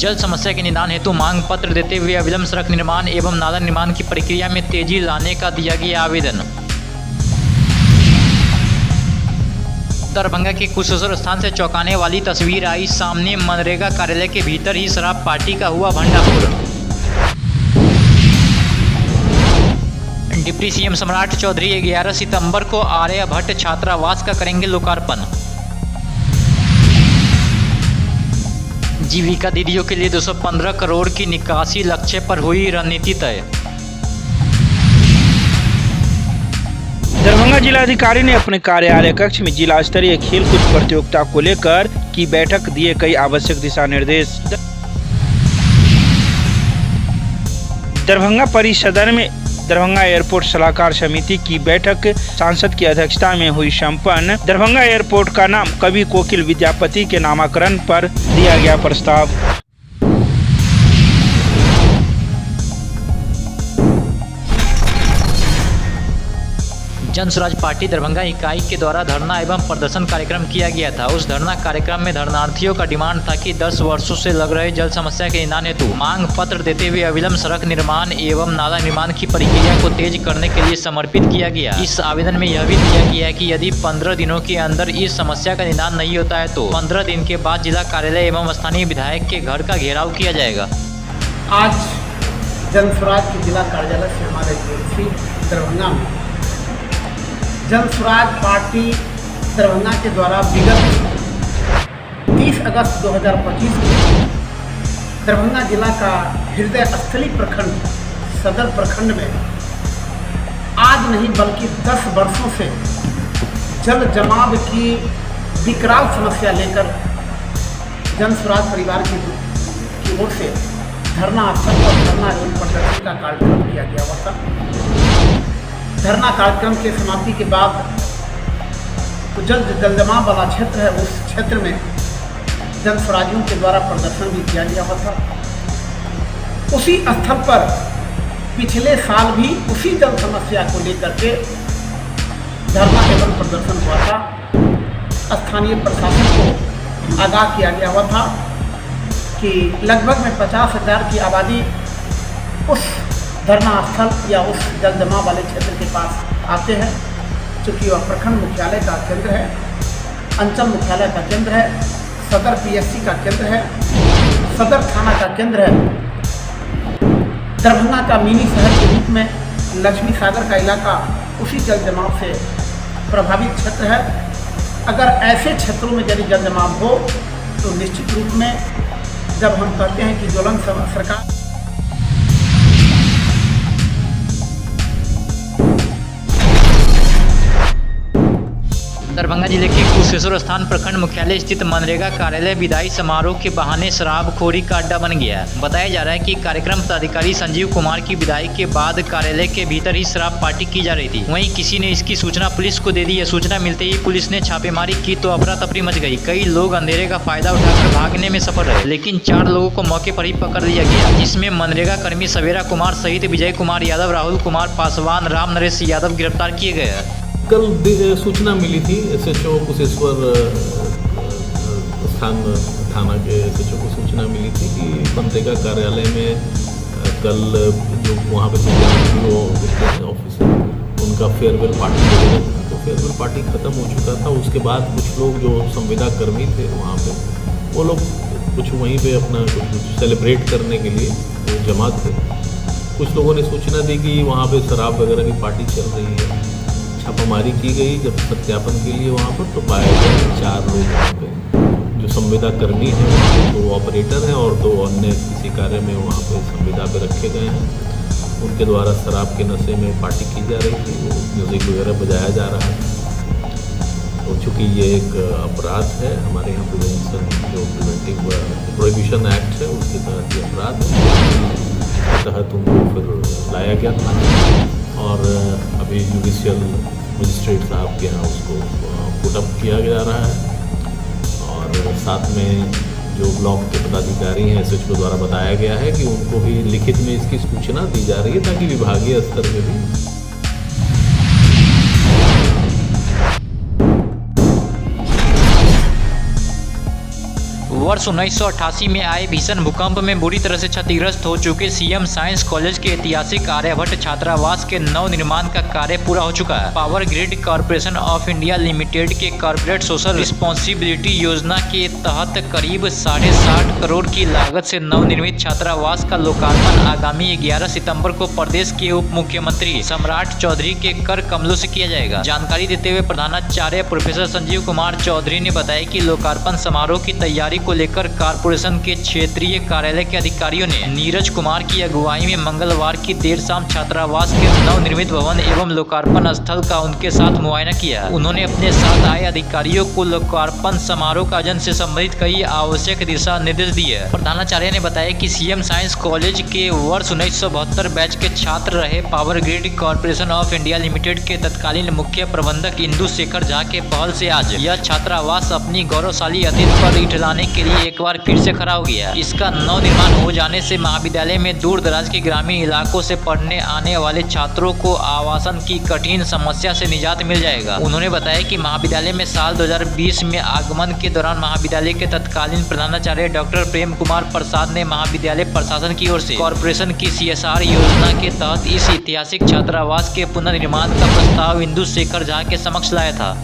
जल समस्या के निदान हेतु मांग पत्र देते हुए अविलंब सड़क निर्माण एवं नाला निर्माण की प्रक्रिया में तेजी लाने का दिया गया आवेदन। दरभंगा के कुशेश्वर स्थान से चौंकाने वाली तस्वीर आई सामने। मनरेगा कार्यालय के भीतर ही शराब पार्टी का हुआ भंडाफोड़। डिप्टी सीएम सम्राट चौधरी 11 सितंबर को आर्यभट्ट छात्रावास का करेंगे लोकार्पण। जीविका दीदियों के लिए 215 करोड़ की निकासी लक्ष्य पर हुई रणनीति तय। दरभंगा जिलाधिकारी ने अपने कार्यालय कक्ष में जिला स्तरीय खेलकूद प्रतियोगिता को लेकर की बैठक, दिए कई आवश्यक दिशा निर्देश। दरभंगा परिसदन में दरभंगा एयरपोर्ट सलाहकार समिति की बैठक सांसद की अध्यक्षता में हुई संपन्न। दरभंगा एयरपोर्ट का नाम कवि कोकिल विद्यापति के नामकरण पर दिया गया प्रस्ताव। जन स्वराज पार्टी दरभंगा इकाई के द्वारा धरना एवं प्रदर्शन कार्यक्रम किया गया था। उस धरना कार्यक्रम में धरनार्थियों का डिमांड था कि 10 वर्षों से लग रहे जल समस्या के निदान हेतु मांग पत्र देते हुए अविलंब सड़क निर्माण एवं नाला निर्माण की प्रक्रिया को तेज करने के लिए समर्पित किया गया। इस आवेदन में यह भी दिया गया कि यदि 15 दिनों के अंदर इस समस्या का निदान नहीं होता है तो 15 दिन के बाद जिला कार्यालय एवं स्थानीय विधायक के घर का घेराव किया जाएगा। आज जन स्वराज के जिला कार्यालय से हमारे दरभंगा में जन स्वराज पार्टी दरभंगा के द्वारा विगत 30 अगस्त 2025 को दरभंगा जिला का हृदय स्थली प्रखंड सदर प्रखंड में आज नहीं बल्कि 10 वर्षों से जल जमाव की विकराल समस्या लेकर जन स्वराज परिवार की ओर से धरना स्थल पर धरना एवं प्रदर्शन का कार्यक्रम किया गया हुआ था। धरना कार्यक्रम के समाप्ति के बाद तो जल जमाव वाला क्षेत्र है, उस क्षेत्र में जन स्वराजियों के द्वारा प्रदर्शन भी किया गया हुआ था। उसी स्थल पर पिछले साल भी उसी जल समस्या को लेकर के धरना एवं प्रदर्शन हुआ था। स्थानीय प्रशासन को आगाह किया गया हुआ था कि लगभग में 50,000 की आबादी उस धरना स्थल या उस जल जमाव वाले क्षेत्र के पास आते हैं, चूँकि वह प्रखंड मुख्यालय का केंद्र है, अंचल मुख्यालय का केंद्र है, सदर पीएससी का केंद्र है, सदर थाना का केंद्र है। दरभंगा का मिनी शहर के रूप में लक्ष्मी सागर का इलाका उसी जल जमाव से प्रभावित क्षेत्र है। अगर ऐसे क्षेत्रों में यदि जल जमाव हो तो निश्चित रूप में जब हम कहते हैं कि ज्वलन सरकार दरभंगा जिले के कुशेश्वर स्थान प्रखंड मुख्यालय स्थित मनरेगा कार्यालय विदाई समारोह के बहाने शराबखोरी का अड्डा बन गया। बताया जा रहा है कि कार्यक्रम पदाधिकारी संजीव कुमार की विदाई के बाद कार्यालय के भीतर ही शराब पार्टी की जा रही थी। वहीं किसी ने इसकी सूचना पुलिस को दे दी। यह सूचना मिलते ही पुलिस ने छापेमारी की तो अफरा तफरी मच गई। कई लोग अंधेरे का फायदा उठाकर भागने में सफल रहे, लेकिन 4 लोगों को मौके पर ही पकड़ लिया गया, जिसमें मनरेगा कर्मी सवेरा कुमार सहित विजय कुमार यादव, राहुल कुमार पासवान, राम नरेश यादव गिरफ्तार किए गए। कल सूचना मिली थी एसएचओ कुशेश्वर स्थान थाना के एसएचओ को सूचना मिली थी कि मनरेगा कार्यालय में कल जो वहाँ पे ऑफिसर उनका फेयरवेल पार्टी वगैरह था, तो फेयरवेल पार्टी ख़त्म हो चुका था। उसके बाद कुछ लोग जो संविदा कर्मी थे वहाँ पे, वो लोग कुछ वहीं पे अपना कुछ सेलिब्रेट करने के लिए जमा थे। कुछ लोगों ने सूचना दी कि वहाँ पे शराब वगैरह की पार्टी चल रही है। छापामारी की गई जब सत्यापन के लिए वहाँ पर, तो पाया गया 4 लोग वहाँ पे जो संविदा कर्मी हैं, वहाँ पे 2 ऑपरेटर हैं और 2 अन्य किसी कार्य में वहाँ पे संविदा पे रखे गए हैं। उनके द्वारा शराब के नशे में पार्टी की जा रही थी, वो म्यूज़िक वगैरह बजाया जा रहा था। तो चूँकि ये एक अपराध है, हमारे यहाँ प्रिवेंशन जो प्रिवेंटिव प्रोहिबिशन एक्ट है उसके तहत ये अपराध है, उसके तहत उनको फिर लाया गया था और अभी जुडिशियल मजिस्ट्रेट साहब के यहाँ उसको पुटअप किया जा रहा है। और साथ में जो ब्लॉक के पदाधिकारी हैं एसएचओ द्वारा बताया गया है कि उनको भी लिखित में इसकी सूचना दी जा रही है ताकि विभागीय स्तर पे भी वर्ष 1988 में आए भीषण भूकंप में बुरी तरह से क्षतिग्रस्त हो चुके सीएम साइंस कॉलेज के ऐतिहासिक आर्यभट्ट छात्रावास के नव निर्माण का कार्य पूरा हो चुका है। Power grid corporation of India limited के कॉर्पोरेट सोशल रिस्पॉन्सिबिलिटी योजना के तहत करीब 60.5 करोड़ की लागत से नवनिर्मित छात्रावास का लोकार्पण आगामी 11 सितंबर को प्रदेश के उप मुख्यमंत्री सम्राट चौधरी के कर कमलों से किया जाएगा। जानकारी देते हुए प्रधानाचार्य प्रोफेसर संजीव कुमार चौधरी ने बताया कि लोकार्पण समारोह की तैयारी को लेकर कॉर्पोरेशन के क्षेत्रीय कार्यालय के अधिकारियों ने नीरज कुमार की अगुवाई में मंगलवार की देर शाम छात्रावास के नवनिर्मित भवन एवं लोकार्पण स्थल का उनके साथ मुआयना किया। उन्होंने अपने साथ आए अधिकारियों को लोकार्पण समारोह का आयोजन से संबंधित कई आवश्यक दिशा निर्देश दिए। प्रधानाचार्य ने बताया कि सीएम साइंस कॉलेज के वर्ष 1972 बैच के छात्र रहे power grid corporation of India limited के तत्कालीन मुख्य प्रबंधक इंदु शेखर झा के पहल से आज यह छात्रावास अपनी गौरवशाली अतीत पर इठलाने के लिए एक बार फिर से खड़ा हो गया। इसका नव निर्माण हो जाने से महाविद्यालय में दूर दराज के ग्रामीण इलाकों से पढ़ने आने वाले छात्रों को आवासन की कठिन समस्या से निजात मिल जाएगा। उन्होंने बताया कि महाविद्यालय में साल 2020 में आगमन के दौरान महाविद्यालय के तत्कालीन प्रधानाचार्य डॉक्टर प्रेम कुमार प्रसाद ने महाविद्यालय प्रशासन की ओर से कॉर्पोरेशन की CSR योजना के तहत इस ऐतिहासिक छात्रावास के पुनर्निर्माण का प्रस्ताव इंदु शेखर झा के समक्ष लाया था।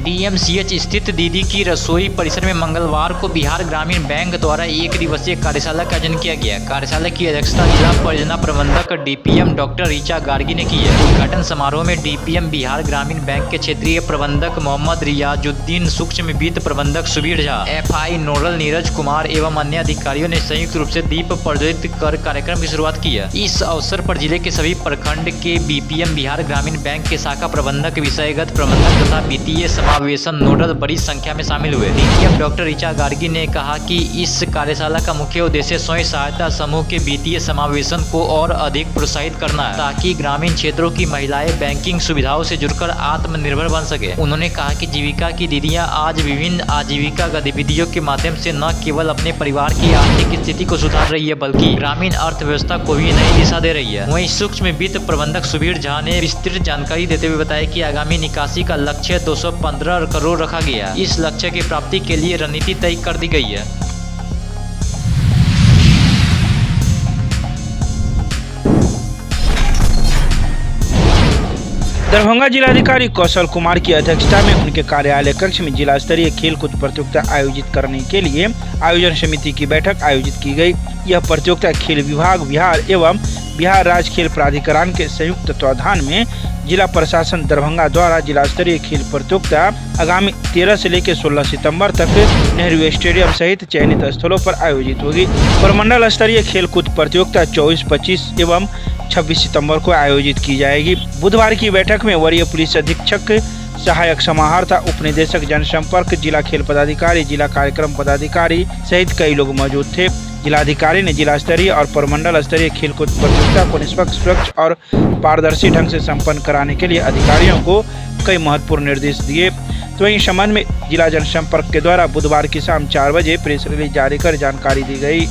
DMCH स्थित दीदी की रसोई परिसर में मंगलवार को बिहार ग्रामीण बैंक द्वारा एक दिवसीय कार्यशाला का आयोजन किया गया। कार्यशाला की अध्यक्षता जिला परियोजना प्रबंधक DPM डॉक्टर ऋचा गार्गी ने की है। उद्घाटन समारोह में DPM बिहार ग्रामीण बैंक के क्षेत्रीय प्रबंधक मोहम्मद रियाजुद्दीन, सूक्ष्म वित्त प्रबंधक सुबीर झा, FI नोडल नीरज कुमार एवं अन्य अधिकारियों ने संयुक्त रूप से दीप प्रज्वलित कर कार्यक्रम की शुरुआत की है। इस अवसर पर जिले के सभी प्रखंड के BPM बिहार ग्रामीण बैंक के शाखा प्रबंधक, विषयगत प्रबंधक तथा वित्तीय समावेशन नोडल बड़ी संख्या में शामिल हुए। DPM डॉक्टर ऋचा गार्गी ने कहा कि इस कार्यशाला का मुख्य उद्देश्य स्वयं सहायता समूह के वित्तीय समावेशन को और अधिक प्रोत्साहित करना है, ताकि ग्रामीण क्षेत्रों की महिलाएं बैंकिंग सुविधाओं से जुड़कर आत्मनिर्भर बन सके। उन्होंने कहा कि जीविका की दीदियां आज विभिन्न आजीविका गतिविधियों के माध्यम से न केवल अपने परिवार की आर्थिक स्थिति को सुधार रही है, बल्कि ग्रामीण अर्थव्यवस्था को भी नई दिशा दे रही है। वहीं सूक्ष्म वित्त प्रबंधक सुबीर झा ने विस्तृत जानकारी देते हुए बताया कि आगामी निकासी का लक्ष्य 215 करोड़ रखा गया। इस लक्ष्य की प्राप्ति के लिए रणनीति तय कर दी गई है। दरभंगा जिलाधिकारी कौशल कुमार की अध्यक्षता में उनके कार्यालय कक्ष में जिला स्तरीय खेलकूद प्रतियोगिता आयोजित करने के लिए आयोजन समिति की बैठक आयोजित की गई। यह प्रतियोगिता खेल विभाग बिहार एवं बिहार राज्य खेल प्राधिकरण के संयुक्त तत्वाधान में जिला प्रशासन दरभंगा द्वारा जिला स्तरीय खेल प्रतियोगिता आगामी 13 से लेकर 16 सितंबर तक नेहरू स्टेडियम सहित चयनित स्थलों पर आयोजित होगी। प्रमंडल स्तरीय खेलकूद प्रतियोगिता 24, 25 एवं 26 सितंबर को आयोजित की जाएगी। बुधवार की बैठक में वरीय पुलिस अधीक्षक, सहायक समाहर्ता, उपनिदेशक जनसंपर्क, जिला खेल पदाधिकारी, जिला कार्यक्रम पदाधिकारी सहित कई लोग मौजूद थे। जिलाधिकारी ने जिला स्तरीय और प्रमंडल स्तरीय खेलकूद प्रतियोगिता को निष्पक्ष, स्वच्छ और पारदर्शी ढंग से संपन्न कराने के लिए अधिकारियों को कई महत्वपूर्ण निर्देश दिए। तो इस संबंध में जिला जनसंपर्क के द्वारा बुधवार की शाम 4 बजे प्रेस रिलीज जारी कर जानकारी दी गई।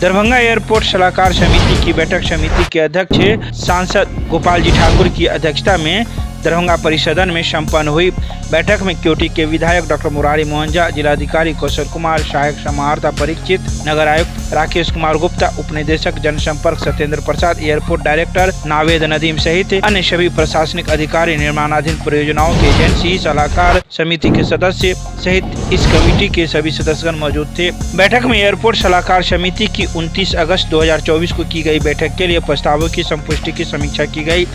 दरभंगा एयरपोर्ट सलाहकार समिति की बैठक समिति के अध्यक्ष सांसद गोपाल जी ठाकुर की अध्यक्षता में दरभंगा परिसदन में संपन्न हुई। बैठक में क्योटी के विधायक डॉक्टर मुरारी मोहन झा, जिलाधिकारी कौशल कुमार, सहायक समाहर्ता परीक्षित, नगर आयुक्त राकेश कुमार गुप्ता, उपनिदेशक जनसंपर्क सत्येंद्र प्रसाद, एयरपोर्ट डायरेक्टर नावेद नदीम सहित अन्य सभी प्रशासनिक अधिकारी, निर्माणाधीन परियोजनाओं के एजेंसी सलाहकार समिति के सदस्य सहित इस कमेटी के सभी सदस्यगण मौजूद थे। बैठक में एयरपोर्ट सलाहकार समिति की 29 अगस्त 2024 को की गई बैठक के लिए प्रस्तावों की संपुष्टि की समीक्षा की गई।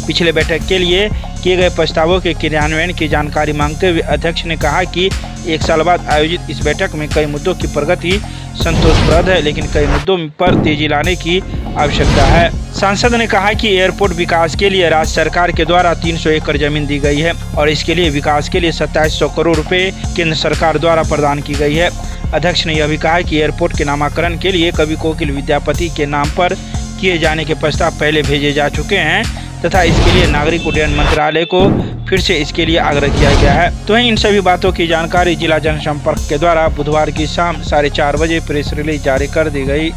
पिछले बैठक के लिए किए गए प्रस्तावों के क्रियान्वयन की जानकारी मांगते हुए अध्यक्ष ने कहा कि 1 साल बाद आयोजित इस बैठक में कई मुद्दों की प्रगति संतोषप्रद है, लेकिन कई मुद्दों पर तेजी लाने की आवश्यकता है। सांसद ने कहा कि एयरपोर्ट विकास के लिए राज्य सरकार के द्वारा 300 एकड़ जमीन दी गई है और इसके लिए विकास के लिए 2700 करोड़ रुपए केंद्र सरकार द्वारा प्रदान की गई है। अध्यक्ष ने यह भी कहा कि एयरपोर्ट के नामकरण के लिए कवि कोकिल विद्यापति के नाम पर किए जाने के प्रस्ताव पहले भेजे जा चुके हैं, तथा इसके लिए नागरिक उड्डयन मंत्रालय को फिर से इसके लिए आग्रह किया गया है। तो इन सभी बातों की जानकारी जिला जनसंपर्क के द्वारा बुधवार की शाम 4:30 बजे प्रेस रिलीज जारी कर दी गई।